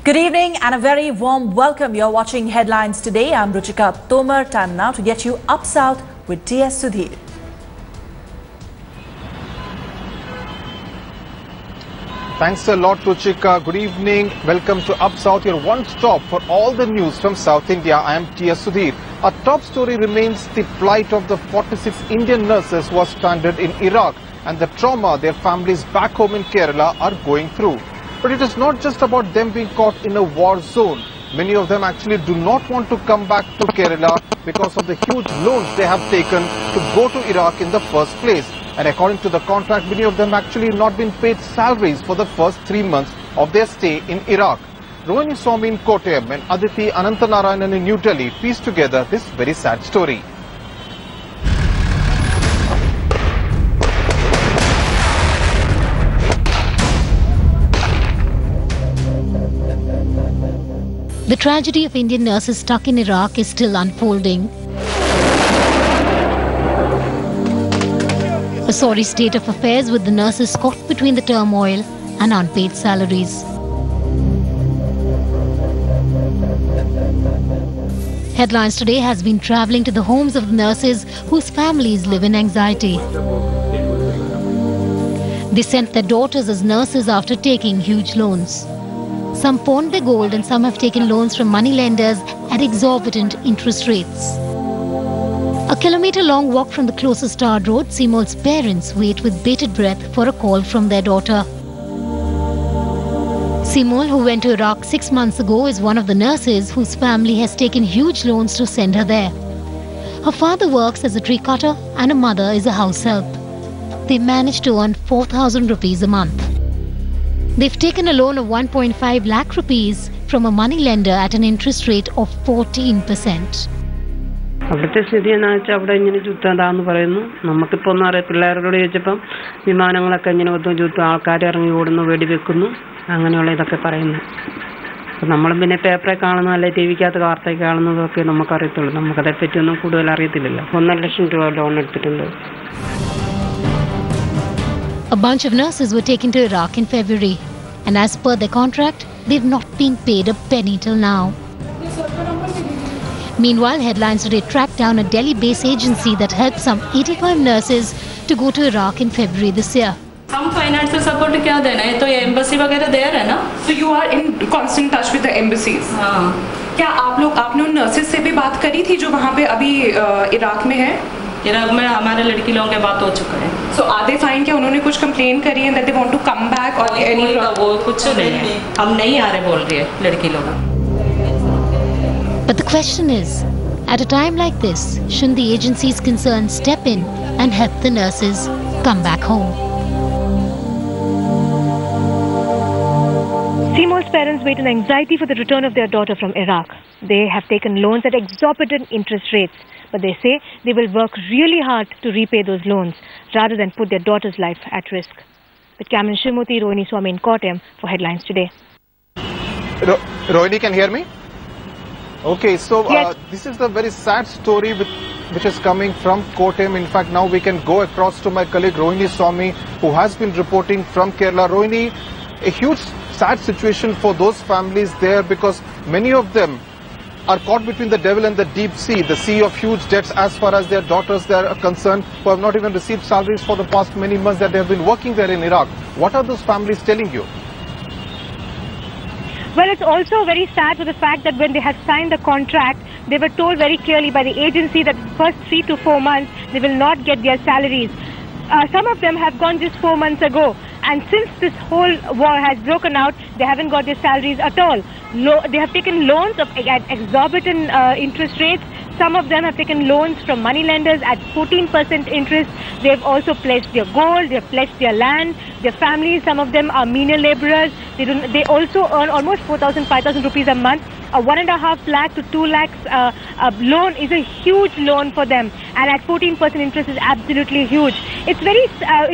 Good evening and a very warm welcome. You're watching Headlines Today. I'm Ruchika Tomar. Time now to get you up south with T.S. Sudhir. Thanks a lot, Ruchika. Good evening. Welcome to Up South, your one stop for all the news from South India. I am T.S. Sudhir. Our top story remains the plight of the 46 Indian nurses who are stranded in Iraq and the trauma their families back home in Kerala are going through. But it is not just about them being caught in a war zone. Many of them actually do not want to come back to Kerala because of the huge loans they have taken to go to Iraq in the first place. And according to the contract, many of them actually not been paid salaries for the first 3 months of their stay in Iraq. Rohini Swami in Kottayam and Aditi Anantanarayanan in New Delhi pieced together this very sad story. The tragedy of Indian nurses stuck in Iraq is still unfolding. A sorry state of affairs with the nurses caught between the turmoil and unpaid salaries. Headlines Today has been travelling to the homes of the nurses whose families live in anxiety. They sent their daughters as nurses after taking huge loans. Some pawned their gold and some have taken loans from moneylenders at exorbitant interest rates. A kilometre-long walk from the closest tarred road, Simol's parents wait with bated breath for a call from their daughter. Simol, who went to Iraq 6 months ago, is one of the nurses whose family has taken huge loans to send her there. Her father works as a tree cutter and her mother is a house help. They managed to earn 4,000 rupees a month. They've taken a loan of 1.5 lakh rupees from a moneylender at an interest rate of 14%. അവിടുത്തെ സ്ഥിതി എന്ന് വെച്ചാൽ അവിടെ ഇങ്ങനെ ചുറ്റാണ്ടാന്ന് പറയുന്നു. നമുക്കിപ്പോൾ ഒന്നും അറിയാം. പിള്ളേരോട് ചോദിച്ചപ്പം വിമാനങ്ങളൊക്കെ ഇങ്ങനെ ചുറ്റും ആൾക്കാർ ഇറങ്ങി ഓടുന്നു, വെടിവെക്കുന്നു, അങ്ങനെയുള്ള ഇതൊക്കെ പറയുന്നു. അപ്പം നമ്മളും പിന്നെ പേപ്പറിൽ കാണുന്നു, അല്ലെ ടി വിക്കകത്ത് വാർത്തയിൽ കാണുന്നതൊക്കെ നമുക്കറിയത്തുള്ളൂ. നമുക്കതേപ്പറ്റിയൊന്നും കൂടുതൽ അറിയത്തില്ലല്ലോ. 1.5 ലക്ഷം രൂപ ലോൺ എടുത്തിട്ടുണ്ട്. A bunch of nurses were taken to Iraq in February, and as per their contract, they've not been paid a penny till now. Meanwhile, Headlines Today tracked down a Delhi-based agency that helped some 85 nurses to go to Iraq in February this year. हम financial support क्या देना है, तो ये embassy वगैरह दे रहे हैं ना. So you are in constant touch with the embassies. हाँ. क्या आपने उन नर्सेस से भी बात करी थी जो वहाँ पे अभी इराक में है? इराक में हमारे लड़की लोगों के बात हो चुका है. So are they fine? क्या उन्होंने कुछ कंप्लेन करी है that they want to come back or any? वो कुछ नहीं है. हम नहीं आ रहे बोल रही है लड़की लोग. But the question is, at a time like this, shouldn't the agencies concerned step in and help the nurses come back home? Simol's parents wait in anxiety for the return of their daughter from Iraq. They have taken loans at exorbitant interest rates, but they say they will work really hard to repay those loans rather than put their daughter's life at risk. With Cameron Shrimurthy, Rohini Swami in Kottayam for Headlines Today. Rohini, can you hear me? Okay, so yes. This is the very sad story which is coming from Kottayam. In fact, now we can go across to my colleague Rohini Swami, who has been reporting from Kerala. Rohini, a huge sad situation for those families there because many of them are caught between the devil and the deep sea, the sea of huge debts as far as their daughters they are concerned, who have not even received salaries for the past many months that they have been working there in Iraq. What are those families telling you? Well, it's also very sad for the fact that when they had signed the contract, they were told very clearly by the agency that the first 3 to 4 months, they will not get their salaries. Some of them have gone just 4 months ago. And since this whole war has broken out, they haven't got their salaries at all. They have taken loans at exorbitant interest rates. Some of them have taken loans from moneylenders at 14% interest. They've also pledged their gold, they've pledged their land, their families. Some of them are menial laborers. They also earn almost 4,000, 5,000 rupees a month. A 1.5 lakh to 2 lakhs loan is a huge loan for them, and at 14% interest is absolutely huge. It's very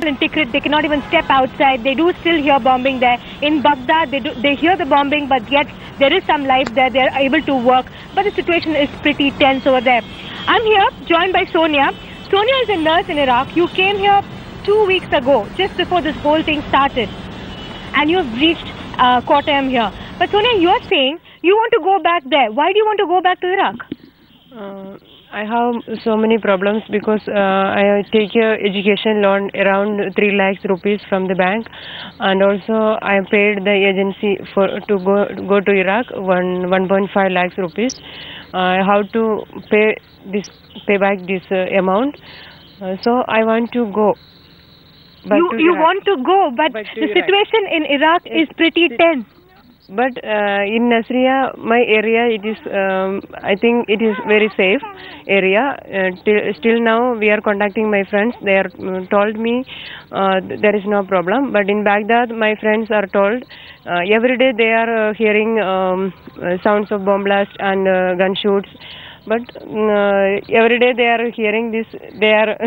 in Tikrit, they cannot even step outside. They do still hear bombing there. In Baghdad, they hear the bombing, but yet there is some life there. They're able to work, but the situation is pretty tense over there. I'm here joined by Sonia. Sonia is a nurse in Iraq. You came here 2 weeks ago, just before this whole thing started, and you have reached Kottayam here. But Sonia, you're saying you want to go back there. Why do you want to go back to Iraq? I have so many problems because I take a education loan around 3 lakhs rupees from the bank, and also I paid the agency to go to Iraq 1.5 lakhs rupees. I have to pay back this amount. So I want to go. You want to go, but the situation in Iraq is pretty tense. But in Nasiriyah, my area, it is, I think it is very safe area. Still now, we are contacting my friends. They are told me there is no problem. But in Baghdad, my friends are told every day they are hearing sounds of bomb blast and gunshots. But every day they are hearing this. They are.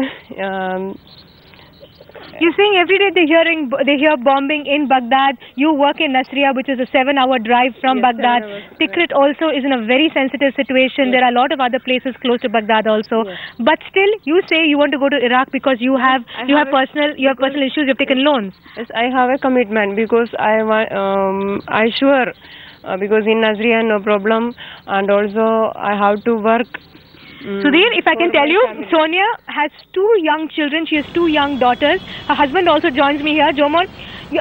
You're saying every day they hear bombing in Baghdad. You work in Nasiriyah, which is a 7-hour drive from Baghdad. Tikrit also is in a very sensitive situation. There are a lot of other places close to Baghdad also. But still, you say you want to go to Iraq because you have personal issues. You've taken loans. Yes, I have a commitment because I sure because in Nasiriyah no problem, and also I have to work. Sudhir, if I can tell you, Sonia has 2 young children. She has 2 young daughters. Her husband also joins me here. Jomon,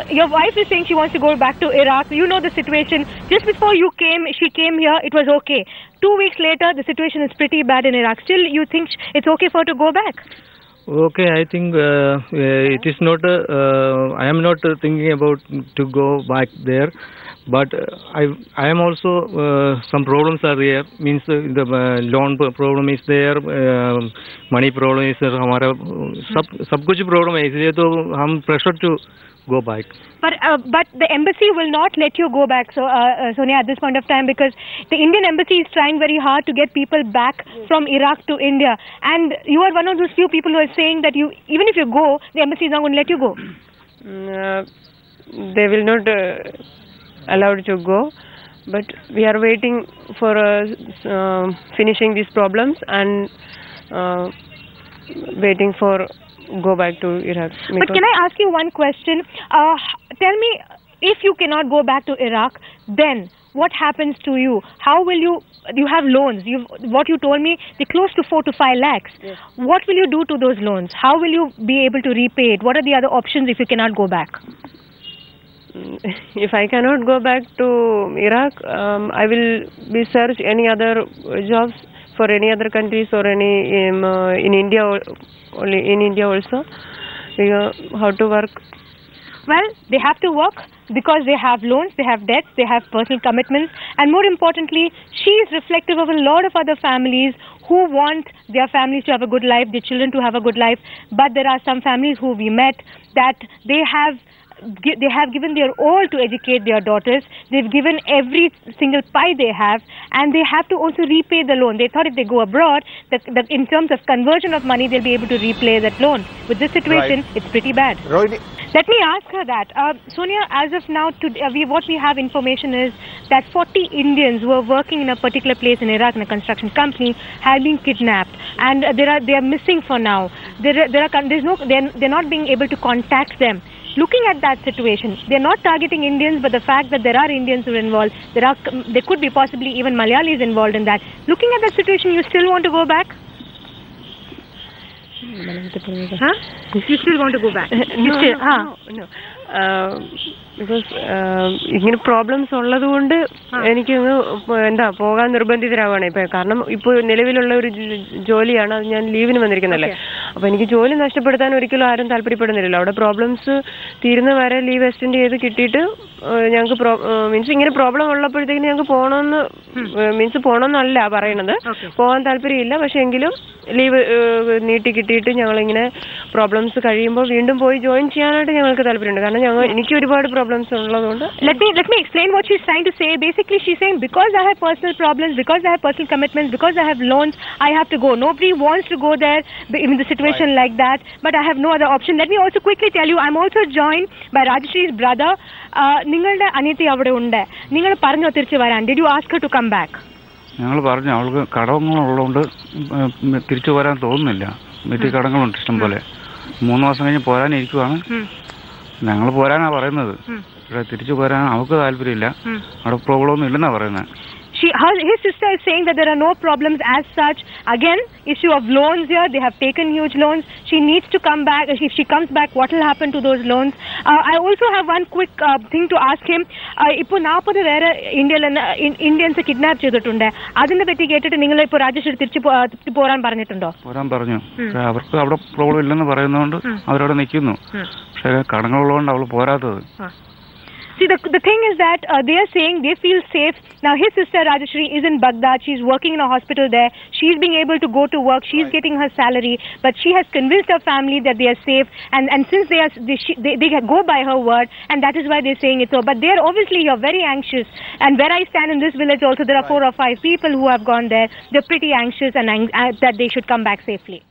your wife is saying she wants to go back to Iraq. You know the situation. Just before she came here, it was okay. 2 weeks later, the situation is pretty bad in Iraq. Still, you think it's okay for her to go back? Okay, I think it is not. I am not thinking about to go back there. But I am also some problems are there. Means the loan problem is there, money problem is there. हमारा सब कुछ problem है, इसलिए तो हम pressure to go back. But the embassy will not let you go back. So Sonia, at this point of time, because the Indian embassy is trying very hard to get people back from Iraq to India, and you are one of those few people who are saying that even if you go, the embassy is not going to let you go. They will not. Allowed to go, but we are waiting for finishing these problems and waiting for go back to Iraq. But can I ask you one question? Tell me, if you cannot go back to Iraq, then what happens to you? How will you have loans? What you told me, they're close to 4 to 5 lakhs. Yes. What will you do to those loans? How will you be able to repay it? What are the other options if you cannot go back? If I cannot go back to Iraq, I will be search any other jobs for any other countries or any in India, only in India also. How to work? Well, they have to work because they have loans, they have debts, they have personal commitments, and more importantly, she is reflective of a lot of other families who want their families to have a good life, their children to have a good life. But there are some families who we met that they have given their all to educate their daughters. They've given every single pie they have, and they have to also repay the loan. They thought if they go abroad, that in terms of conversion of money, they'll be able to repay that loan. With this situation, It's pretty bad. Rohini. Let me ask her that. Sonia, as of now, what we have information is that 40 Indians who are working in a particular place in Iraq in a construction company have been kidnapped, and they are missing for now. They're not being able to contact them. Looking at that situation, they're not targeting Indians, but the fact that there are Indians who are involved, there could be possibly even Malayalis involved in that. Looking at that situation, you still want to go back? Huh? You still want to go back? No. Because ഇങ്ങനെ problems ഉള്ളത് കൊണ്ട് എനിക്ക് പോകാൻ നിർബന്ധിതരാവാണ് ഇപ്പം. കാരണം ഇപ്പോൾ നിലവിലുള്ള ഒരു ജോലിയാണ്, അത് ഞാൻ ലീവിന് വന്നിരിക്കുന്നല്ലേ. അപ്പോൾ എനിക്ക് ജോലി നഷ്ടപ്പെടുത്താൻ ഒരിക്കലും ആരും താല്പര്യപ്പെടുന്നില്ലല്ലോ. അവിടെ പ്രോബ്ലംസ് തീരുന്ന വരെ ലീവ് എക്സ്റ്റെൻഡ് ചെയ്ത് കിട്ടിയിട്ട് ഞങ്ങൾക്ക് മീൻസ് ഇങ്ങനെ പ്രോബ്ലം ഉള്ളപ്പോഴത്തേക്കിന് ഞങ്ങൾക്ക് പോകണമെന്നല്ല പറയണത്, പോകാൻ താല്പര്യമില്ല. പക്ഷെ എങ്കിലും ലീവ് നീട്ടി കിട്ടിയിട്ട് ഞങ്ങളിങ്ങനെ പ്രോബ്ലംസ് കഴിയുമ്പോൾ വീണ്ടും പോയി ജോയിൻ ചെയ്യാനായിട്ട് ഞങ്ങൾക്ക് താല്പര്യമുണ്ട്. കാരണം എനിക്ക് ഒരുപാട് പ്രോബ്ലംസ് ഉള്ളതുകൊണ്ട്. Let me explain what she's trying to say. Basically, she's saying because I have personal problems, because I have personal commitments, because I have loans, I have to go. Nobody wants to go there in the situation like that, but I have no other option. Let me also quickly tell you, I'm also joined by Rajeshri's brother. നിങ്ങളുടെ അനിയത്തി അവിടെ ഉണ്ട്. നിങ്ങൾ പറഞ്ഞോ തിരിച്ചു വരാൻ? Did you ask her to come back? ഞങ്ങൾ പറഞ്ഞു അവൾക്ക് കടങ്ങളുള്ളതുകൊണ്ട് തിരിച്ചു വരാൻ തോന്നുന്നില്ല. വീട്ടിൽ കടങ്ങളുണ്ട് ഇഷ്ടം പോലെ. 3 മാസം കഴിഞ്ഞ് പോരാനിരിക്കുവാണ്. ഞങ്ങൾ പോരാനാ പറയുന്നത്. ഇവിടെ തിരിച്ചു പോരാൻ അവർക്ക് താല്പര്യമില്ല. അവിടെ പ്രോബ്ലം ഒന്നും ഇല്ലെന്നാ പറയുന്നത്. His sister is saying that there are no problems as such. Again, issue of loans here. They have taken huge loans. She needs to come back. If she comes back, what will happen to those loans? I also have one quick thing to ask him. ഇപ്പോൾ 40 പേരെ Indians kidnap ചെയ്തിട്ടുണ്ട്. അതിനെ പറ്റി കേട്ടിട്ട് നിങ്ങൾ ഇപ്പോൾ രാജേഷ് തിരിച്ചു പോരാൻ പറഞ്ഞിട്ടുണ്ടോ? പോരാൻ പറഞ്ഞു. അവർക്ക് അവിടെ പ്രോബ്ലം ഇല്ലെന്ന് പറയുന്നതുകൊണ്ട് അവരവിടെ നിൽക്കുന്നു. പക്ഷേ കടങ്ങളുള്ളതുകൊണ്ട് അവൾ പോരാത്തത്. See, the thing is that they are saying they feel safe. Now, his sister Rajeshri is in Baghdad. She's working in a hospital there. She's being able to go to work. She's getting her salary. But she has convinced her family that they are safe. And since they go by her word, and that is why they're saying it so. But they're obviously here very anxious. And where I stand in this village also, there are 4 or 5 people who have gone there. They're pretty anxious and that they should come back safely.